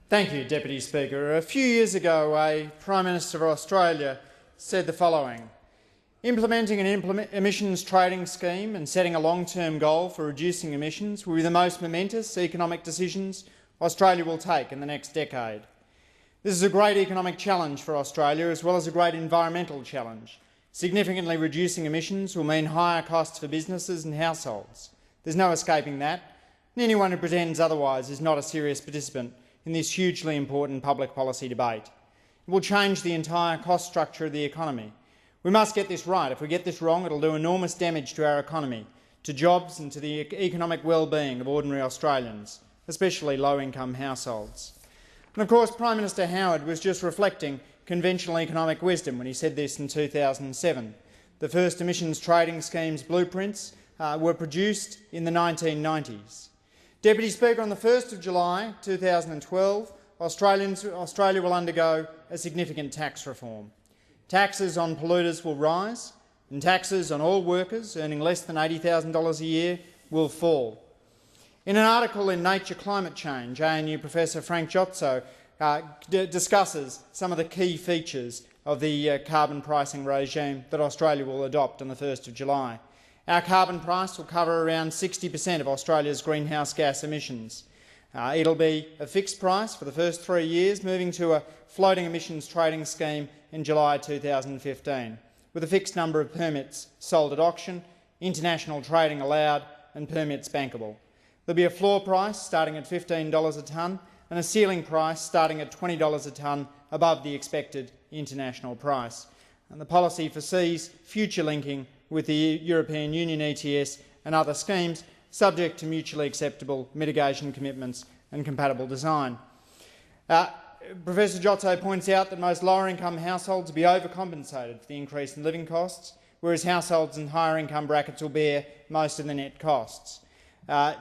Thank you, Deputy Speaker. A few years ago, a Prime Minister of Australia said the following: implementing an emissions trading scheme and setting a long-term goal for reducing emissions will be the most momentous economic decisions Australia will take in the next decade. This is a great economic challenge for Australia as well as a great environmental challenge. Significantly reducing emissions will mean higher costs for businesses and households. There's no escaping that, and anyone who pretends otherwise is not a serious participant in this hugely important public policy debate. It will change the entire cost structure of the economy. We must get this right. If we get this wrong, it will do enormous damage to our economy, to jobs and to the economic well-being of ordinary Australians, especially low-income households. And of course, Prime Minister Howard was just reflecting conventional economic wisdom when he said this in 2007. The first emissions trading scheme's blueprints were produced in the 1990s. Deputy Speaker, on the 1st of July 2012, Australia will undergo a significant tax reform. Taxes on polluters will rise, and taxes on all workers earning less than $80,000 a year will fall. In an article in Nature Climate Change, ANU Professor Frank Giotto discusses some of the key features of the carbon pricing regime that Australia will adopt on the 1st of July. Our carbon price will cover around 60% of Australia's greenhouse gas emissions. It'll be a fixed price for the first 3 years, moving to a floating emissions trading scheme in July 2015, with a fixed number of permits sold at auction, international trading allowed and permits bankable. There'll be a floor price starting at $15 a tonne and a ceiling price starting at $20 a tonne above the expected international price. And the policy foresees future linking with the European Union ETS and other schemes, subject to mutually acceptable mitigation commitments and compatible design. Professor Giotto points out that most lower-income households will be overcompensated for the increase in living costs, whereas households in higher income brackets will bear most of the net costs.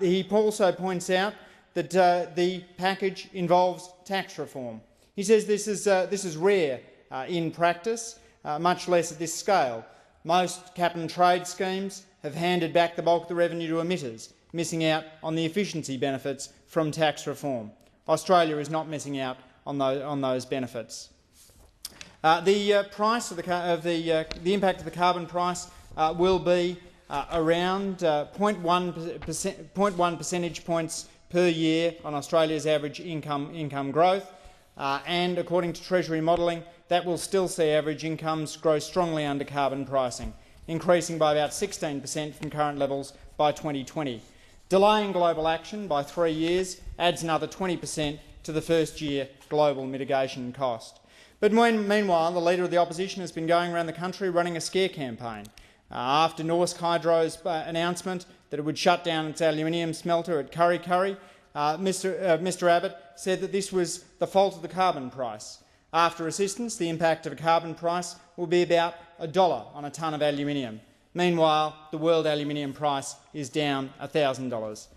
He also points out that the package involves tax reform. He says this is rare in practice, much less at this scale. Most cap-and-trade schemes have handed back the bulk of the revenue to emitters, missing out on the efficiency benefits from tax reform. Australia is not missing out on those benefits. The impact of the carbon price will be around 0.1 percentage points per year on Australia's average income growth, and according to Treasury modelling, that will still see average incomes grow strongly under carbon pricing, increasing by about 16% from current levels by 2020. Delaying global action by 3 years adds another 20% to the first-year global mitigation cost. But meanwhile, the Leader of the Opposition has been going around the country running a scare campaign. After Norsk Hydro's announcement that it would shut down its aluminium smelter at Kurri Kurri, Mr Abbott said that this was the fault of the carbon price. After assistance, the impact of a carbon price will be about $1 on a tonne of aluminium. Meanwhile, the world aluminium price is down $1,000.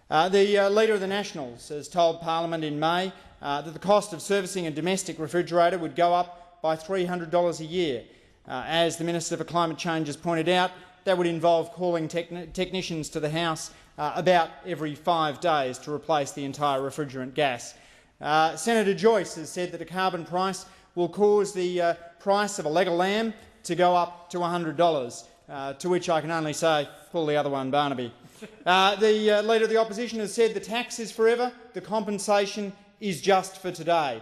The Leader of the Nationals has told Parliament in May that the cost of servicing a domestic refrigerator would go up by $300 a year. As the Minister for Climate Change has pointed out, that would involve calling technicians to the house about every 5 days to replace the entire refrigerant gas. Senator Joyce has said that a carbon price will cause the price of a leg of lamb to go up to $100, to which I can only say, pull the other one, Barnaby. The Leader of the Opposition has said the tax is forever, the compensation is just for today.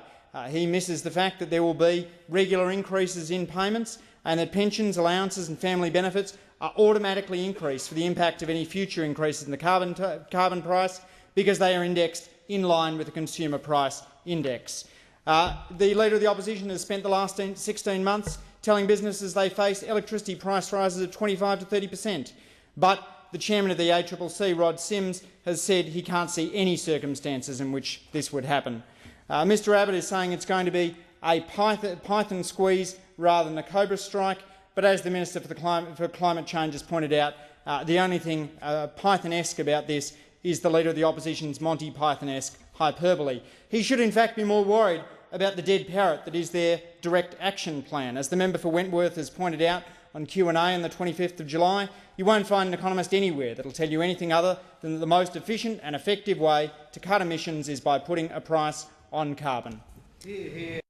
He misses the fact that there will be regular increases in payments and that pensions, allowances and family benefits are automatically increased for the impact of any future increases in the carbon price because they are indexed in line with the Consumer Price Index. The Leader of the Opposition has spent the last 16 months telling businesses they face electricity price rises of 25 to 30%. But the Chairman of the ACCC, Rod Sims, has said he can't see any circumstances in which this would happen. Mr Abbott is saying it's going to be a python squeeze rather than a cobra strike, but as the Minister for Climate Change has pointed out, the only thing Python-esque about this is the Leader of the Opposition's Monty Python-esque hyperbole. He should in fact be more worried about the dead parrot that is their direct action plan. As the member for Wentworth has pointed out on Q&A on the 25th of July, you won't find an economist anywhere that will tell you anything other than that the most efficient and effective way to cut emissions is by putting a price on carbon. Hear, hear.